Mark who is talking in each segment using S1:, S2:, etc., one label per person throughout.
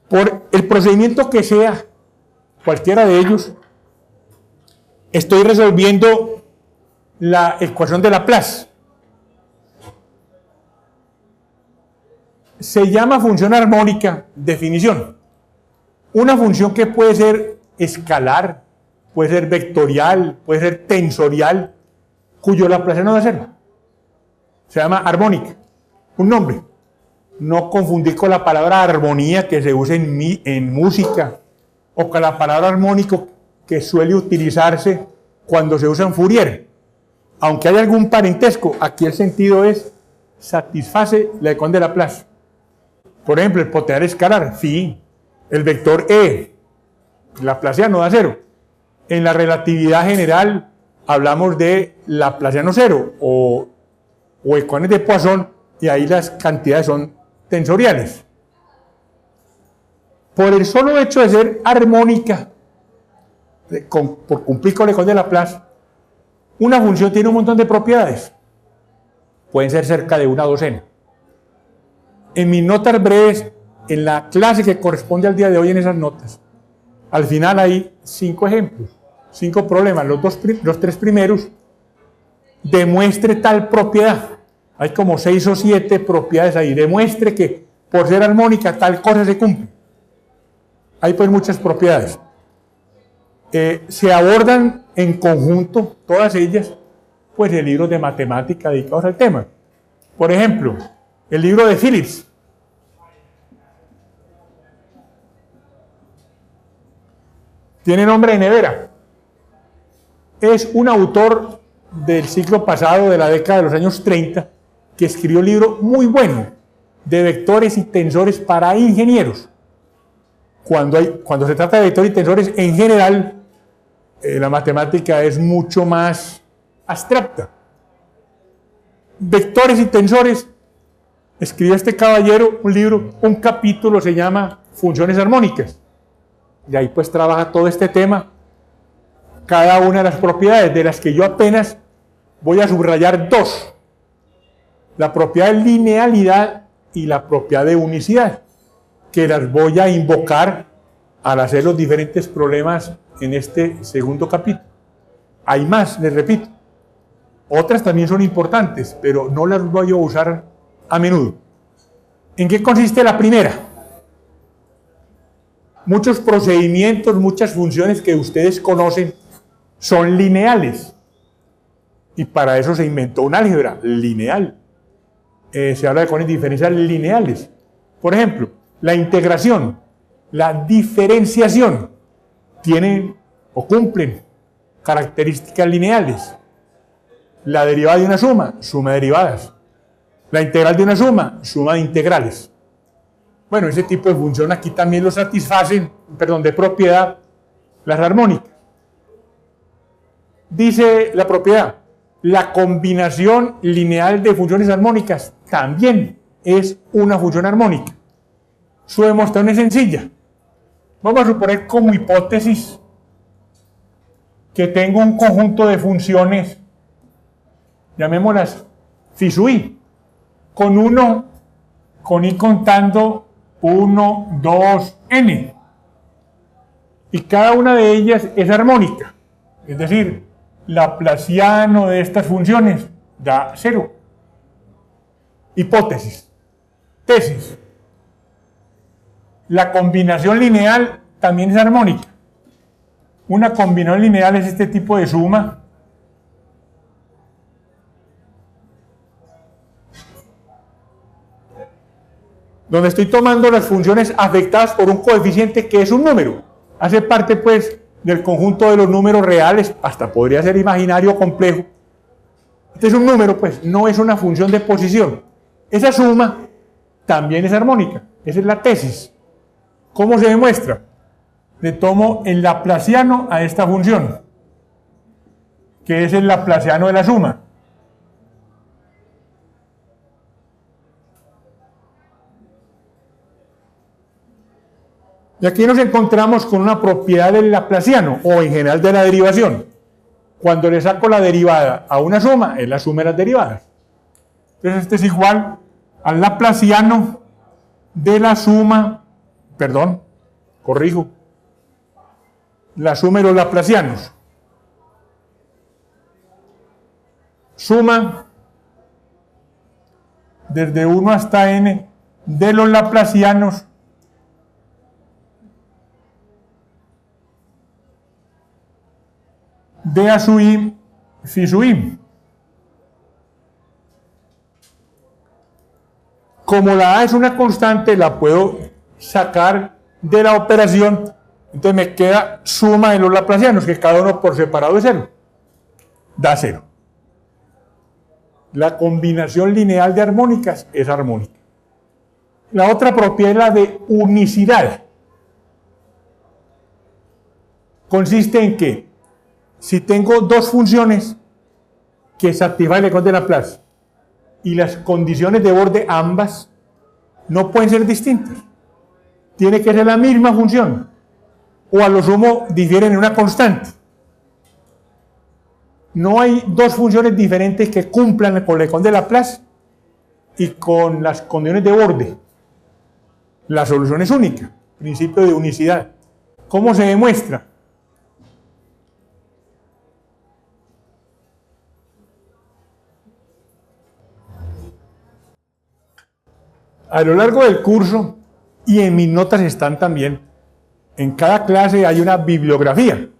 S1: Por el procedimiento que sea, cualquiera de ellos, estoy resolviendo la ecuación de Laplace. Se llama función armónica, definición. Una función que puede ser escalar, puede ser vectorial, puede ser tensorial, cuyo laplaciano da cero. Se llama armónica, un nombre. No confundir con la palabra armonía que se usa en música, o con la palabra armónico que suele utilizarse cuando se usa en Fourier. Aunque hay algún parentesco, aquí el sentido es satisface la ecuación de Laplace. Por ejemplo, el potencial escalar, phi, el vector E, laplaciano da cero. En la relatividad general hablamos de laplaciano cero o ecuaciones de Poisson, y ahí las cantidades son tensoriales. Por el solo hecho de ser armónica, por cumplir con la ecuación de Laplace, una función tiene un montón de propiedades. Pueden ser cerca de una docena. En mis notas breves, en la clase que corresponde al día de hoy en esas notas, al final hay 5 ejemplos, 5 problemas. Los 3 primeros, demuestre tal propiedad. Hay como 6 o 7 propiedades ahí. Demuestre que por ser armónica tal cosa se cumple. Hay pues muchas propiedades. Se abordan en conjunto, todas ellas, pues en libros de matemática dedicados al tema. Por ejemplo, el libro de Phillips. Tiene nombre de nevera. Es un autor del siglo pasado, de la década de los años 30, que escribió un libro muy bueno de vectores y tensores para ingenieros. Cuando se trata de vectores y tensores, en general, la matemática es mucho más abstracta. Vectores y tensores, escribió este caballero un libro, un capítulo se llama Funciones armónicas. Y ahí pues trabaja todo este tema, cada una de las propiedades, de las que yo apenas voy a subrayar 2. La propiedad de linealidad y la propiedad de unicidad, que las voy a invocar al hacer los diferentes problemas en este segundo capítulo. Hay más, les repito. Otras también son importantes, pero no las voy a usar a menudo. ¿En qué consiste la primera? Muchos procedimientos, muchas funciones que ustedes conocen son lineales. Y para eso se inventó un álgebra lineal. Se habla de ecuaciones diferenciales lineales. Por ejemplo, la integración, la diferenciación, tienen o cumplen características lineales. La derivada de una suma de derivadas. La integral de una suma de integrales. Bueno, ese tipo de función aquí también lo satisfacen, de propiedad, las armónicas. Dice la propiedad, la combinación lineal de funciones armónicas también es una función armónica. Su demostración es sencilla. Vamos a suponer como hipótesis que tengo un conjunto de funciones, llamémoslas phi sub i, con i contando 1, 2, n. Y cada una de ellas es armónica. Es decir, laplaciano de estas funciones da 0. Hipótesis. Tesis. La combinación lineal también es armónica. Una combinación lineal es este tipo de suma donde estoy tomando las funciones afectadas por un coeficiente que es un número. Hace parte, pues, del conjunto de los números reales, hasta podría ser imaginario o complejo. Este es un número, pues, no es una función de posición. Esa suma también es armónica. Esa es la tesis. ¿Cómo se demuestra? Le tomo el laplaciano a esta función, que es el laplaciano de la suma. Y aquí nos encontramos con una propiedad del laplaciano, o en general de la derivación. Cuando le saco la derivada a una suma, es la suma de las derivadas. Entonces este es igual al laplaciano de la suma perdón, corrijo, la suma de los laplacianos. Suma desde 1 hasta n de los laplacianos de a sub i phi sub i. Como la a es una constante, la puedo sacar de la operación, entonces me queda suma de los laplacianos, que cada uno por separado es 0, da 0. La combinación lineal de armónicas es armónica. La otra propiedad es la de unicidad. Consiste en que si tengo dos funciones que satisfacen el ecuación de Laplace y las condiciones de borde ambas no pueden ser distintas, tiene que ser la misma función o a lo sumo difieren en una constante. No hay dos funciones diferentes que cumplan con la ecuación de Laplace y con las condiciones de borde. La solución es única, principio de unicidad. ¿Cómo se demuestra? A lo largo del curso, y en mis notas están también, en cada clase hay una bibliografía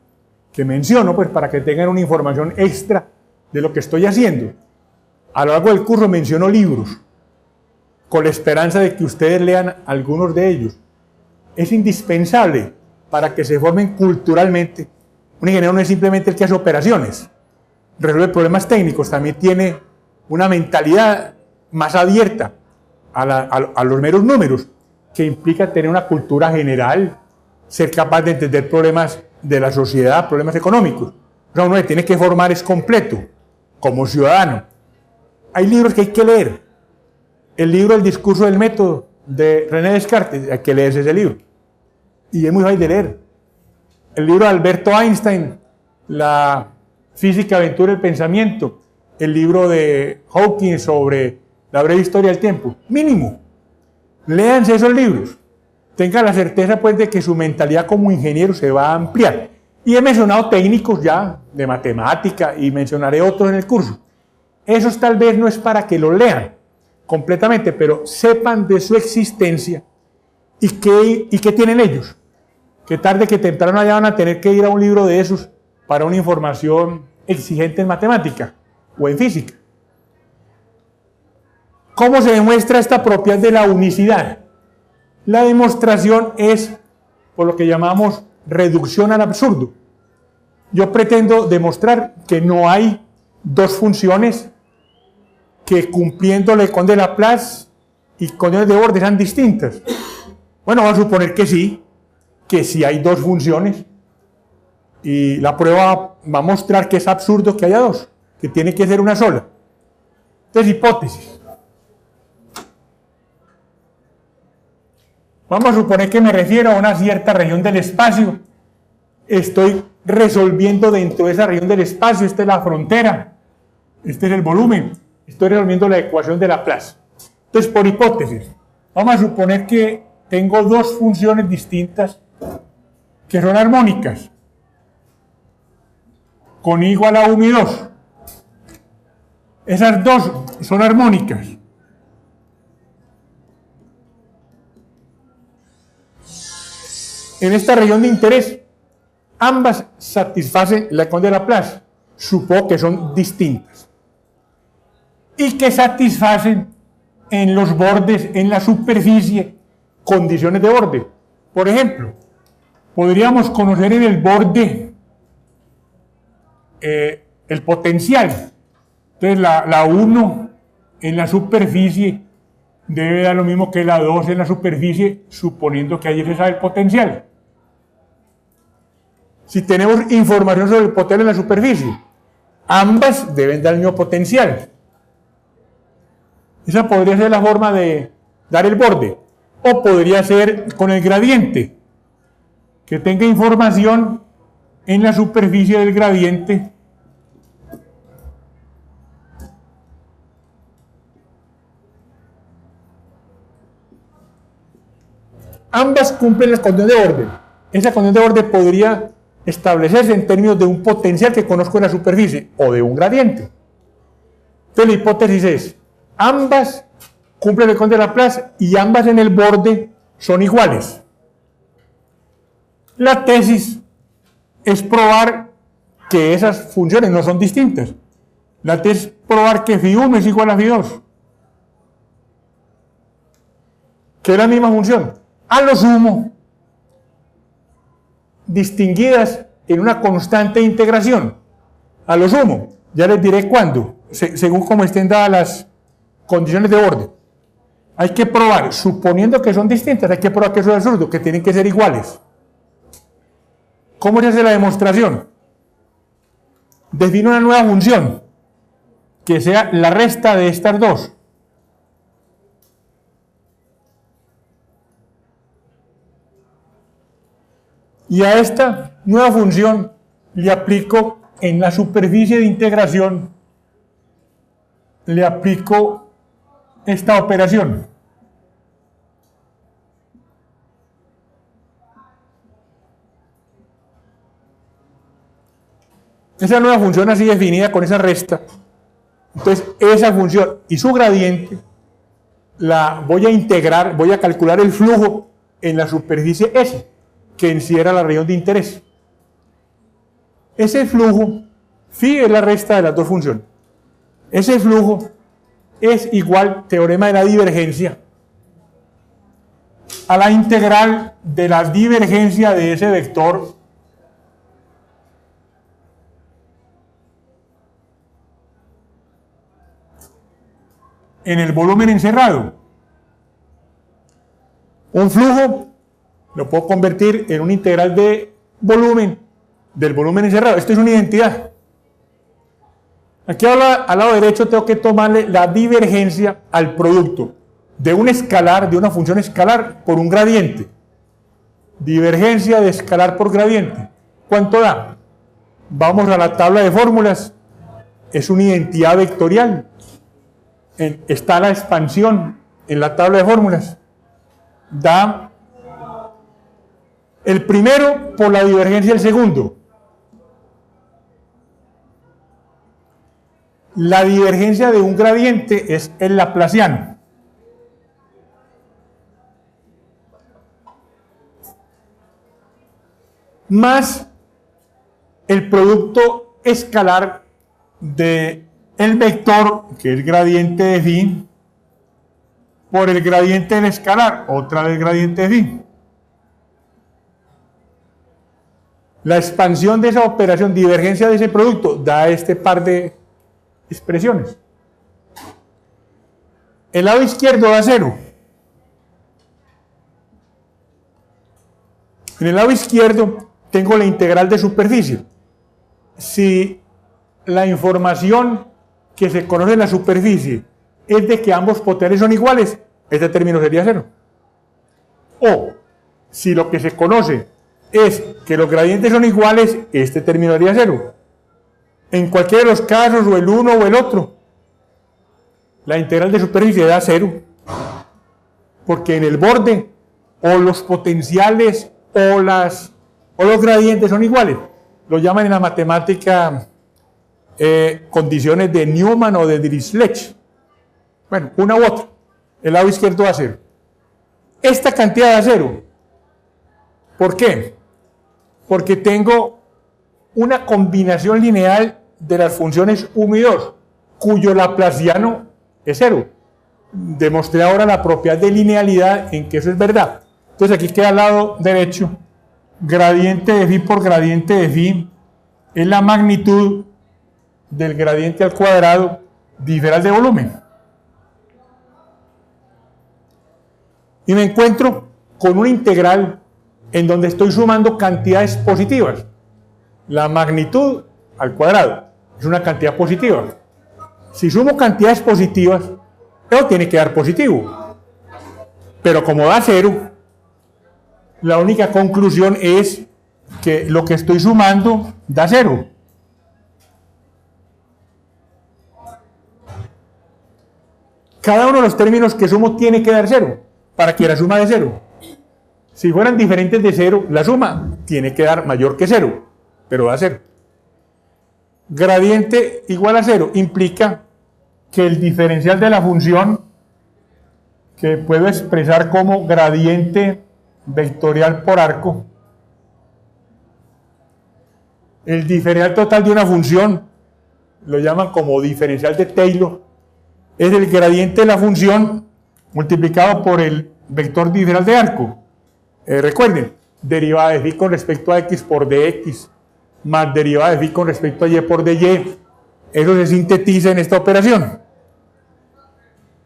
S1: que menciono pues para que tengan una información extra de lo que estoy haciendo. A lo largo del curso menciono libros, con la esperanza de que ustedes lean algunos de ellos. Es indispensable para que se formen culturalmente. Un ingeniero no es simplemente el que hace operaciones, resuelve problemas técnicos, también tiene una mentalidad más abierta a los meros números, que implica tener una cultura general, ser capaz de entender problemas de la sociedad, problemas económicos. O sea, uno se tiene que formar es completo, como ciudadano. Hay libros que hay que leer. El libro El discurso del método, de René Descartes, hay que leerse ese libro. Y es muy fácil de leer. El libro de Alberto Einstein, La física, aventura y el pensamiento. El libro de Hawking sobre la breve historia del tiempo. Mínimo. Léanse esos libros. Tengan la certeza pues de que su mentalidad como ingeniero se va a ampliar. Y he mencionado técnicos ya de matemática y mencionaré otros en el curso. Esos tal vez no es para que los lean completamente, pero sepan de su existencia y qué tienen ellos. Que tarde que temprano ya van a tener que ir a un libro de esos para una información exigente en matemática o en física. ¿Cómo se demuestra esta propiedad de la unicidad? La demostración es por lo que llamamos reducción al absurdo. Yo pretendo demostrar que no hay dos funciones que cumpliendo la ecuación de Laplace y condiciones de borde sean distintas. Bueno, vamos a suponer que sí hay dos funciones y la prueba va a mostrar que es absurdo que haya dos, que tiene que ser una sola. Entonces, hipótesis. Vamos a suponer que me refiero a una cierta región del espacio. Estoy resolviendo dentro de esa región del espacio, esta es la frontera, este es el volumen. Estoy resolviendo la ecuación de Laplace. Entonces, por hipótesis, vamos a suponer que tengo dos funciones distintas que son armónicas, con i igual a 1 y 2. Esas dos son armónicas. En esta región de interés, ambas satisfacen la ecuación de Laplace. Supongo que son distintas. Y que satisfacen en los bordes, en la superficie, condiciones de borde. Por ejemplo, podríamos conocer en el borde el potencial. Entonces la 1 en la superficie debe dar lo mismo que la 2 en la superficie, suponiendo que allí se sabe el potencial. Si tenemos información sobre el potencial en la superficie, ambas deben dar el mismo potencial. Esa podría ser la forma de dar el borde. O podría ser con el gradiente, que tenga información en la superficie del gradiente Ambas cumplen las condiciones de orden. Esa condición de orden podría establecerse en términos de un potencial que conozco en la superficie o de un gradiente. Entonces la hipótesis es, ambas cumplen el condición de Laplace y ambas en el borde son iguales. La tesis es probar que esas funciones no son distintas. La tesis es probar que φ1 es igual a φ2. Que es la misma función. A lo sumo, distinguidas en una constante integración. A lo sumo, ya les diré cuándo, según como estén dadas las condiciones de orden. Hay que probar, suponiendo que son distintas, hay que probar que eso es absurdo, que tienen que ser iguales. ¿Cómo se hace la demostración? Defino una nueva función, que sea la resta de estas dos. Y a esta nueva función le aplico en la superficie de integración, le aplico esta operación. Esa nueva función así definida con esa resta. Entonces, esa función y su gradiente la voy a integrar, voy a calcular el flujo en la superficie S, que en sí era la región de interés. Ese flujo, phi es la resta de las dos funciones. Ese flujo es igual, teorema de la divergencia, a la integral de la divergencia de ese vector en el volumen encerrado. Un flujo lo puedo convertir en una integral de volumen del volumen encerrado. Esto es una identidad. Aquí al lado derecho tengo que tomarle la divergencia al producto de un escalar, de una función escalar por un gradiente. Divergencia de escalar por gradiente. ¿Cuánto da? Vamos a la tabla de fórmulas. Es una identidad vectorial. Está la expansión en la tabla de fórmulas. Da el primero por la divergencia del segundo. La divergencia de un gradiente es el laplaciano. Más el producto escalar de el vector, que es gradiente de phi, por el gradiente del escalar, otra vez gradiente de phi. La expansión de esa operación, divergencia de ese producto, da este par de expresiones. El lado izquierdo da 0. En el lado izquierdo tengo la integral de superficie. Si la información que se conoce en la superficie es de que ambos potenciales son iguales, este término sería 0. O si lo que se conoce es que los gradientes son iguales, este término sería 0. En cualquiera de los casos, o el uno o el otro, la integral de superficie da 0. Porque en el borde, o los potenciales o los gradientes son iguales. Lo llaman en la matemática condiciones de Newman o de Dirichlet. Bueno, una u otra. El lado izquierdo da 0. Esta cantidad da 0. ¿Por qué? Porque tengo una combinación lineal de las funciones 1 y 2, cuyo laplaciano es 0. Demostré ahora la propiedad de linealidad en que eso es verdad. Entonces aquí queda al lado derecho, gradiente de phi por gradiente de phi es la magnitud del gradiente al cuadrado diferencial de volumen. Y me encuentro con una integral en donde estoy sumando cantidades positivas. La magnitud al cuadrado es una cantidad positiva. Si sumo cantidades positivas, eso tiene que dar positivo. Pero como da 0, la única conclusión es que lo que estoy sumando da 0. Cada uno de los términos que sumo tiene que dar 0 para que la suma de 0. Si fueran diferentes de 0, la suma tiene que dar mayor que 0, pero da 0. Gradiente igual a 0 implica que el diferencial de la función, que puedo expresar como gradiente vectorial por arco, el diferencial total de una función, lo llaman como diferencial de Taylor, es el gradiente de la función multiplicado por el vector diferencial de arco. Recuerden, derivada de phi con respecto a x por dx más derivada de phi con respecto a y por dy, eso se sintetiza en esta operación.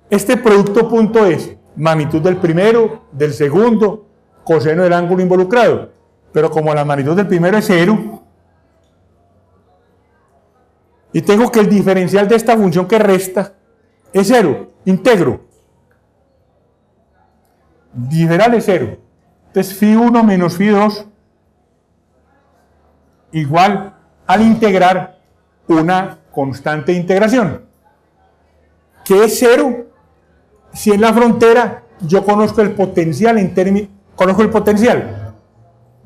S1: Este producto punto es magnitud del primero, del segundo, coseno del ángulo involucrado, pero como la magnitud del primero es 0, y tengo que el diferencial de esta función que resta es 0, integro. Diferencial es 0. Entonces, φ1 menos φ2 igual al integrar una constante de integración. ¿Qué es 0? Si en la frontera yo conozco el potencial en términos, conozco el potencial.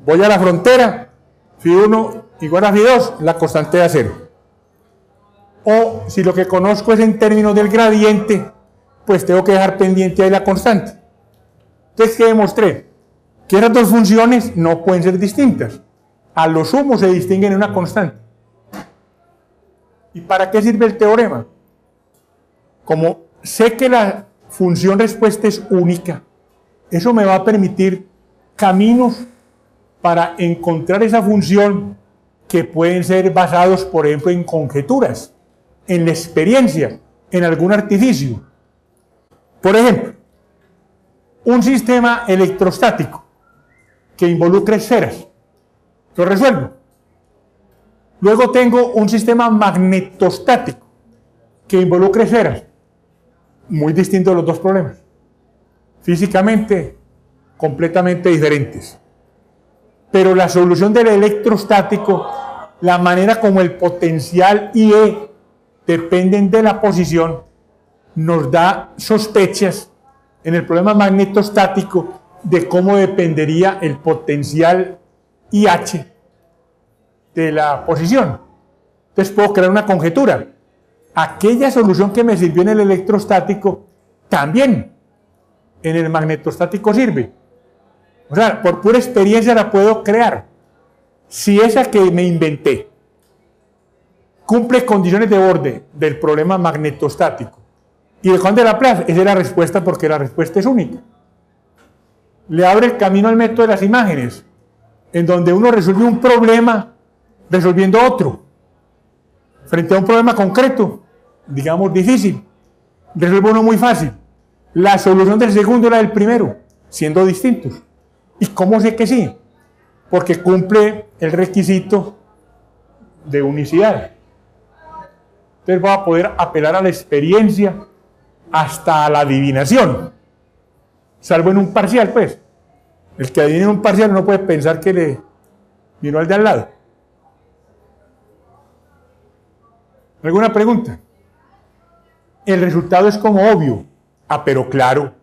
S1: Voy a la frontera, φ1 igual a φ2, la constante da 0. O si lo que conozco es en términos del gradiente, pues tengo que dejar pendiente ahí la constante. Entonces, ¿qué demostré? Que esas dos funciones no pueden ser distintas. A lo sumo se distinguen en una constante. ¿Y para qué sirve el teorema? Como sé que la función respuesta es única, eso me va a permitir caminos para encontrar esa función que pueden ser basados, por ejemplo, en conjeturas, en la experiencia, en algún artificio. Por ejemplo, un sistema electrostático que involucre esferas, lo resuelvo. Luego tengo un sistema magnetostático que involucre esferas, muy distinto de los dos problemas, físicamente completamente diferentes. Pero la solución del electrostático, la manera como el potencial y E dependen de la posición, nos da sospechas en el problema magnetostático de cómo dependería el potencial IH de la posición. Entonces puedo crear una conjetura. Aquella solución que me sirvió en el electrostático, también en el magnetostático sirve. O sea, por pura experiencia la puedo crear. Si esa que me inventé cumple condiciones de borde del problema magnetostático y de Juan de Laplace, esa es la respuesta, porque la respuesta es única. Le abre el camino al método de las imágenes, en donde uno resuelve un problema resolviendo otro. Frente a un problema concreto, digamos difícil, resuelve uno muy fácil. La solución del segundo era del primero, siendo distintos. ¿Y cómo sé que sí? Porque cumple el requisito de unicidad. Entonces voy a poder apelar a la experiencia hasta a la adivinación. Salvo en un parcial, pues. El que adivine un parcial no puede pensar que le vino al de al lado. ¿Alguna pregunta? El resultado es como obvio. Ah, pero claro,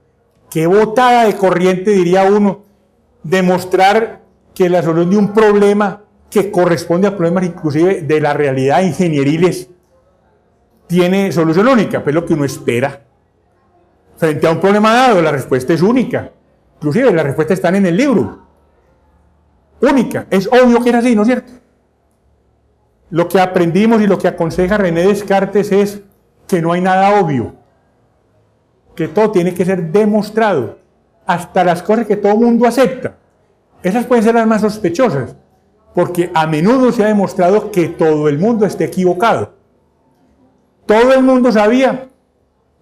S1: qué botada de corriente, diría uno, demostrar que la solución de un problema que corresponde a problemas inclusive de la realidad ingenieriles tiene solución única, pues lo que uno espera. Frente a un problema dado, la respuesta es única. Inclusive las respuestas están en el libro. Única. Es obvio que es así, ¿no es cierto? Lo que aprendimos y lo que aconseja René Descartes es que no hay nada obvio. Que todo tiene que ser demostrado. Hasta las cosas que todo el mundo acepta. Esas pueden ser las más sospechosas. Porque a menudo se ha demostrado que todo el mundo está equivocado. Todo el mundo sabía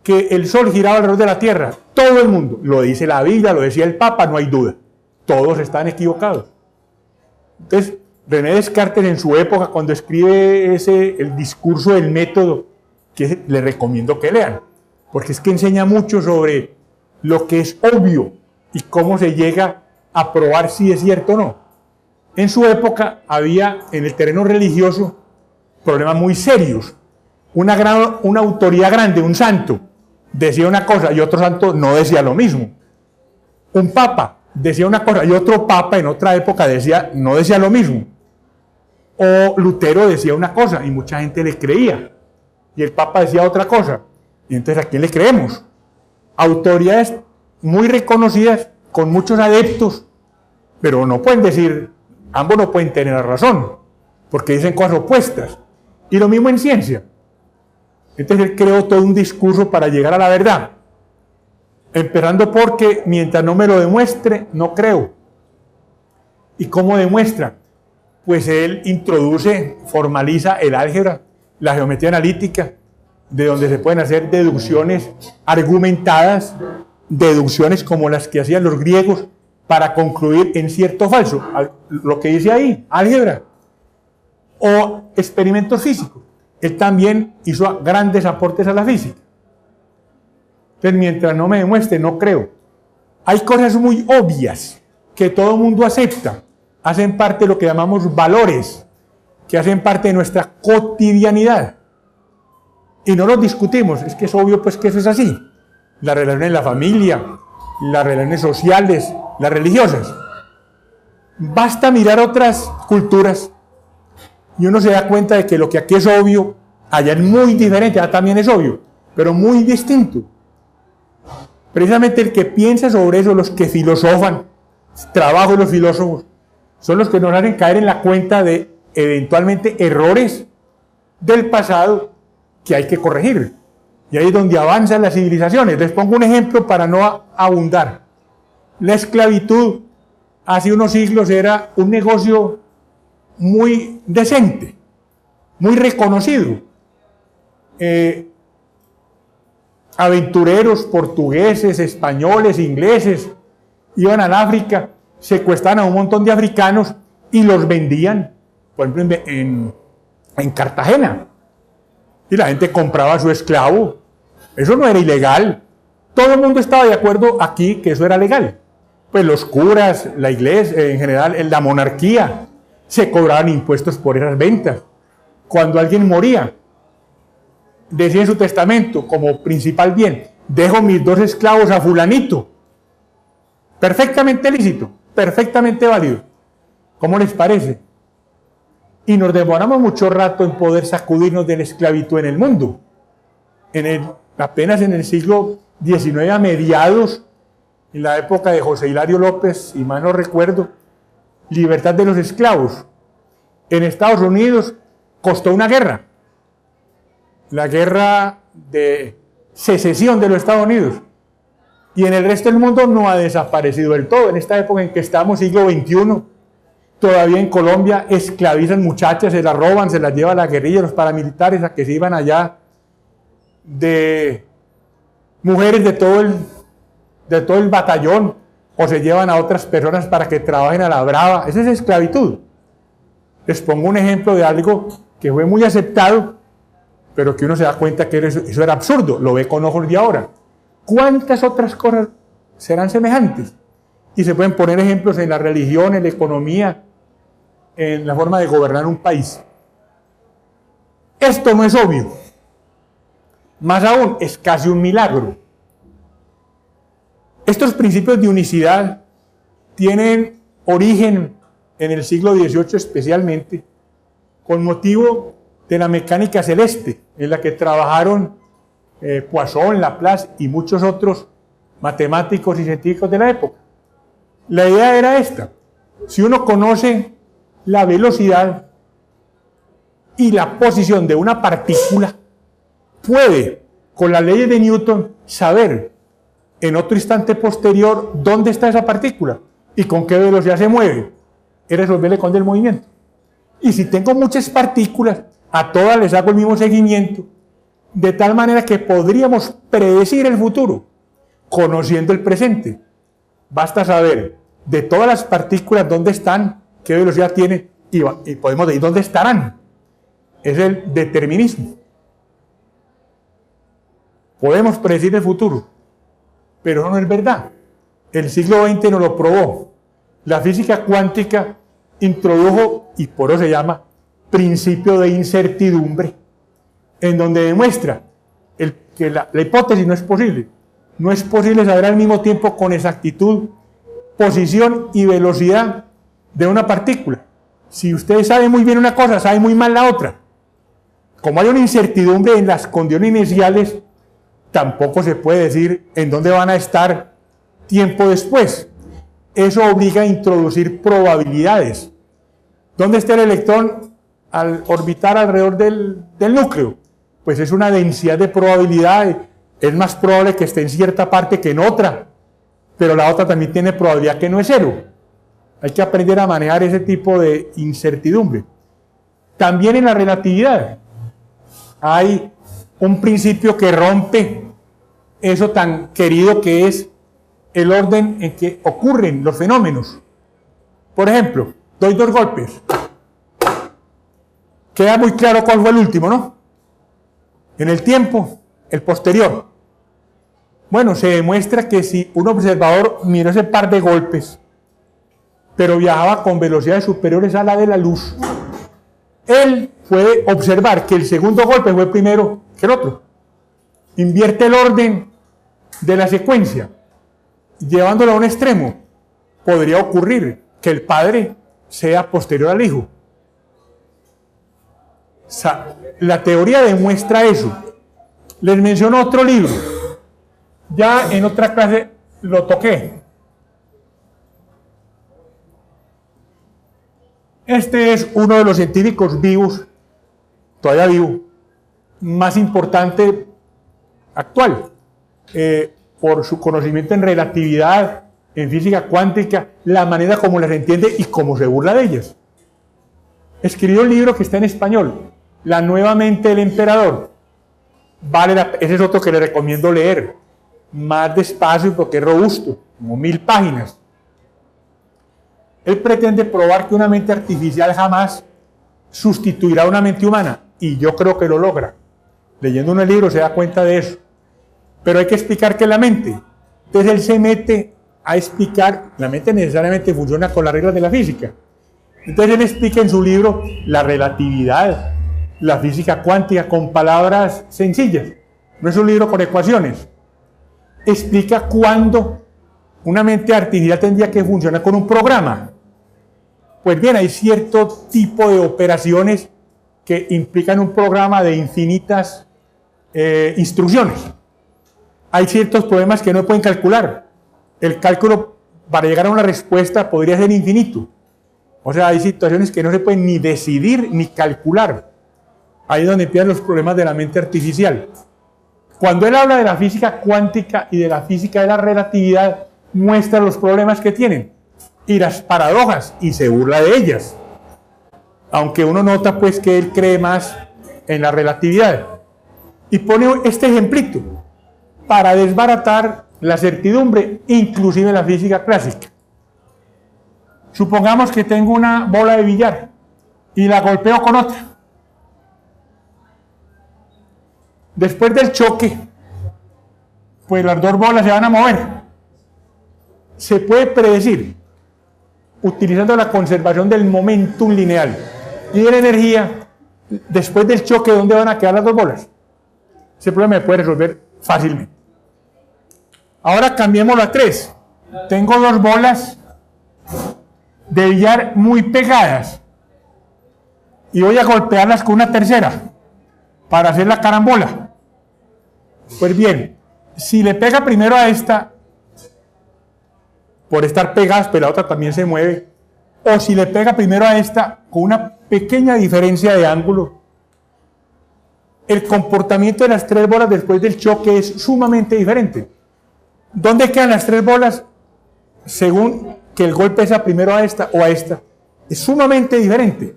S1: que el Sol giraba alrededor de la Tierra. Todo el mundo. Lo dice la Biblia, lo decía el Papa, no hay duda. Todos están equivocados. Entonces, René Descartes en su época, cuando escribe el discurso del método, que le recomiendo que lean, porque es que enseña mucho sobre lo que es obvio y cómo se llega a probar si es cierto o no. En su época había en el terreno religioso problemas muy serios. Una autoridad grande, un santo, decía una cosa y otro santo no decía lo mismo. Un papa decía una cosa y otro papa en otra época no decía lo mismo. O Lutero decía una cosa y mucha gente le creía. Y el papa decía otra cosa. Y entonces, ¿a quién le creemos? Autoridades muy reconocidas, con muchos adeptos, pero no pueden decir, ambos no pueden tener razón, porque dicen cosas opuestas. Y lo mismo en ciencia. Entonces él creó todo un discurso para llegar a la verdad. Empezando porque mientras no me lo demuestre, no creo. ¿Y cómo demuestra? Pues él introduce, formaliza el álgebra, la geometría analítica, de donde se pueden hacer deducciones argumentadas, deducciones como las que hacían los griegos para concluir en cierto o falso, lo que dice ahí, álgebra, o experimentos físicos. Él también hizo grandes aportes a la física. Entonces, mientras no me demuestre, no creo. Hay cosas muy obvias que todo el mundo acepta, hacen parte de lo que llamamos valores, que hacen parte de nuestra cotidianidad. Y no los discutimos, es que es obvio pues que eso es así. Las relaciones en la familia, las relaciones sociales, las religiosas. Basta mirar otras culturas y uno se da cuenta de que lo que aquí es obvio, allá es muy diferente, allá también es obvio, pero muy distinto. Precisamente el que piensa sobre eso, los que filosofan, trabajo de los filósofos, son los que nos hacen caer en la cuenta de eventualmente errores del pasado que hay que corregir. Y ahí es donde avanzan las civilizaciones. Les pongo un ejemplo para no abundar. La esclavitud hace unos siglos era un negocio muy decente, muy reconocido. Aventureros portugueses, españoles, ingleses iban al África, secuestraban a un montón de africanos y los vendían, por ejemplo, en Cartagena. Y la gente compraba su esclavo. Eso no era ilegal. Todo el mundo estaba de acuerdo aquí que eso era legal. Pues los curas, la iglesia, en general, en la monarquía, se cobraban impuestos por esas ventas. Cuando alguien moría, decía en su testamento, como principal bien, dejo mis 2 esclavos a fulanito. Perfectamente lícito, perfectamente válido. ¿Cómo les parece? Y nos demoramos mucho rato en poder sacudirnos de la esclavitud en el mundo. Apenas en el siglo XIX, a mediados, en la época de José Hilario López, si mal no recuerdo, libertad de los esclavos. En Estados Unidos costó una guerra. La guerra de secesión de los Estados Unidos. Y en el resto del mundo no ha desaparecido del todo. En esta época en que estamos, siglo XXI, todavía en Colombia esclavizan muchachas, se las roban, se las lleva la guerrilla, los paramilitares a que se iban allá, de mujeres de todo el batallón, o se llevan a otras personas para que trabajen a la brava. Esa es esclavitud. Les pongo un ejemplo de algo que fue muy aceptado, pero que uno se da cuenta que eso era absurdo, lo ve con ojos de ahora. ¿Cuántas otras cosas serán semejantes? Y se pueden poner ejemplos en la religión, en la economía, en la forma de gobernar un país. Esto no es obvio. Más aún, es casi un milagro. Estos principios de unicidad tienen origen en el siglo XVIII especialmente, con motivo de la mecánica celeste, en la que trabajaron Poisson, Laplace y muchos otros matemáticos y científicos de la época. La idea era esta: si uno conoce la velocidad y la posición de una partícula, puede, con las leyes de Newton, saber en otro instante posterior dónde está esa partícula y con qué velocidad se mueve. Es resolverle con el movimiento. Y si tengo muchas partículas, a todas les hago el mismo seguimiento, de tal manera que podríamos predecir el futuro, conociendo el presente. Basta saber de todas las partículas dónde están, qué velocidad tienen, y podemos decir dónde estarán. Es el determinismo. Podemos predecir el futuro, pero eso no es verdad. El siglo XX nos lo probó. La física cuántica introdujo, y por eso se llama principio de incertidumbre, en donde demuestra que la hipótesis no es posible. No es posible saber al mismo tiempo con exactitud posición y velocidad de una partícula. Si usted sabe muy bien una cosa, sabe muy mal la otra. Como hay una incertidumbre en las condiciones iniciales, tampoco se puede decir en dónde van a estar tiempo después. Eso obliga a introducir probabilidades. ¿Dónde está el electrón al orbitar alrededor del núcleo? Pues es una densidad de probabilidad. Es más probable que esté en cierta parte que en otra, pero la otra también tiene probabilidad que no es cero. Hay que aprender a manejar ese tipo de incertidumbre. También en la relatividad hay un principio que rompe eso tan querido que es el orden en que ocurren los fenómenos. Por ejemplo, doy 2 golpes. Queda muy claro cuál fue el último, ¿no? En el tiempo, el posterior. Bueno, se demuestra que si un observador miró ese par de golpes, pero viajaba con velocidades superiores a la de la luz, él puede observar que el segundo golpe fue primero que el otro. Invierte el orden de la secuencia, llevándolo a un extremo. Podría ocurrir que el padre sea posterior al hijo. O sea, la teoría demuestra eso. Les menciono otro libro. Ya en otra clase lo toqué. Este es uno de los científicos vivos, todavía vivo, más importante actual, por su conocimiento en relatividad, en física cuántica, la manera como las entiende y cómo se burla de ellas. Escribió un libro que está en español, La nueva mente del emperador. Ese es otro que le recomiendo leer, más despacio porque es robusto, como 1000 páginas. Él pretende probar que una mente artificial jamás sustituirá a una mente humana, y yo creo que lo logra. Leyendo un libro se da cuenta de eso. Pero hay que explicar qué es la mente. Entonces él se mete a explicar, la mente necesariamente funciona con las reglas de la física. Entonces él explica en su libro la relatividad, la física cuántica, con palabras sencillas. No es un libro con ecuaciones. Explica cuándo una mente artificial tendría que funcionar con un programa. Pues bien, hay cierto tipo de operaciones que implican un programa de infinitas instrucciones. Hay ciertos problemas que no pueden calcular. El cálculo para llegar a una respuesta podría ser infinito. O sea, hay situaciones que no se pueden ni decidir ni calcular. Ahí es donde empiezan los problemas de la mente artificial. Cuando él habla de la física cuántica y de la física de la relatividad, muestra los problemas que tienen y las paradojas, y se burla de ellas. Aunque uno nota pues que él cree más en la relatividad. Y pone este ejemplito para desbaratar la certidumbre, inclusive en la física clásica. Supongamos que tengo una bola de billar y la golpeo con otra. Después del choque, pues las 2 bolas se van a mover. Se puede predecir, utilizando la conservación del momentum lineal y de la energía, después del choque, ¿dónde van a quedar las 2 bolas? Ese problema se puede resolver fácilmente. Ahora cambiémoslo a 3. Tengo 2 bolas de billar muy pegadas y voy a golpearlas con una tercera para hacer la carambola. Pues bien, si le pega primero a esta, por estar pegadas, pero la otra también se mueve, o si le pega primero a esta con una pequeña diferencia de ángulo, el comportamiento de las 3 bolas después del choque es sumamente diferente. ¿Dónde quedan las 3 bolas? Según que el golpe sea primero a esta o a esta, es sumamente diferente.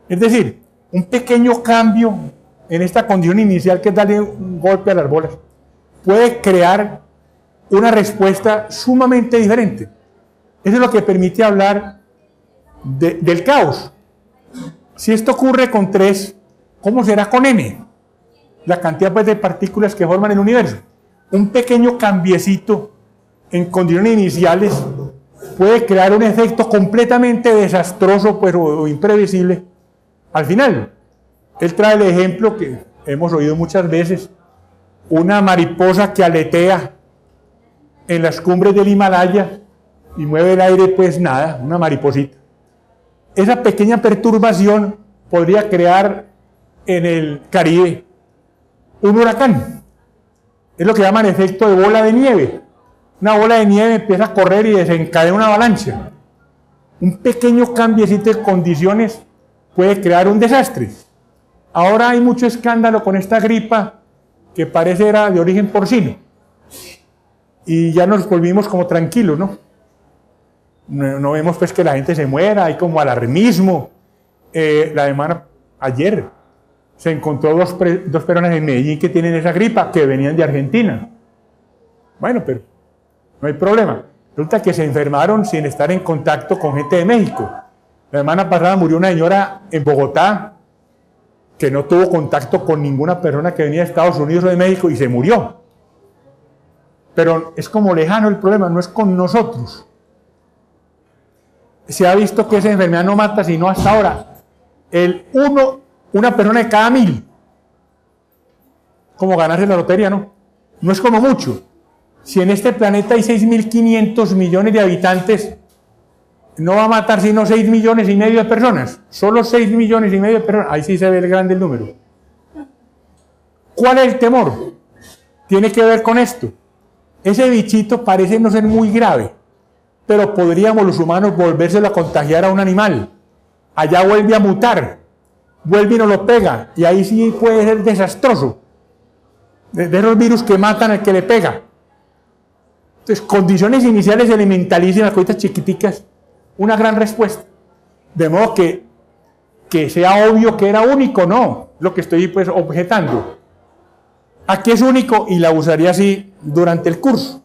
S1: Es decir, un pequeño cambio en esta condición inicial, que es darle un golpe a las bolas, puede crear una respuesta sumamente diferente. Eso es lo que permite hablar del caos. Si esto ocurre con 3, ¿cómo será con n? La cantidad pues, de partículas que forman el universo. Un pequeño cambiecito en condiciones iniciales puede crear un efecto completamente desastroso pues, o imprevisible al final. Él trae el ejemplo que hemos oído muchas veces: una mariposa que aletea en las cumbres del Himalaya y mueve el aire, pues nada, una mariposita. Esa pequeña perturbación podría crear en el Caribe un huracán. Es lo que llaman efecto de bola de nieve. Una bola de nieve empieza a correr y desencadena una avalancha. Un pequeño cambiecito de condiciones puede crear un desastre. Ahora hay mucho escándalo con esta gripa que parece era de origen porcino. Y ya nos volvimos como tranquilos, ¿no? No vemos pues que la gente se muera, hay como alarmismo. La semana, ayer, se encontró dos personas en Medellín que tienen esa gripa, que venían de Argentina. Bueno, pero no hay problema. Resulta que se enfermaron sin estar en contacto con gente de México. La semana pasada murió una señora en Bogotá que no tuvo contacto con ninguna persona que venía de Estados Unidos o de México y se murió. Pero es como lejano el problema, no es con nosotros. Se ha visto que esa enfermedad no mata sino hasta ahora una persona de cada 1000. Como ganarse la lotería, ¿no? No es como mucho. Si en este planeta hay 6.500 millones de habitantes, no va a matar sino 6,5 millones de personas. Solo 6,5 millones de personas. Ahí sí se ve el grande el número. ¿Cuál es el temor? Tiene que ver con esto. Ese bichito parece no ser muy grave, pero podríamos los humanos volvérselo a contagiar a un animal. Allá vuelve a mutar, vuelve y nos lo pega, y ahí sí puede ser desastroso. De esos virus que matan al que le pega. Entonces, condiciones iniciales elementalísimas, cositas chiquiticas, una gran respuesta. De modo que sea obvio que era único, no, lo que estoy pues objetando. Aquí es único y la usaría así durante el curso.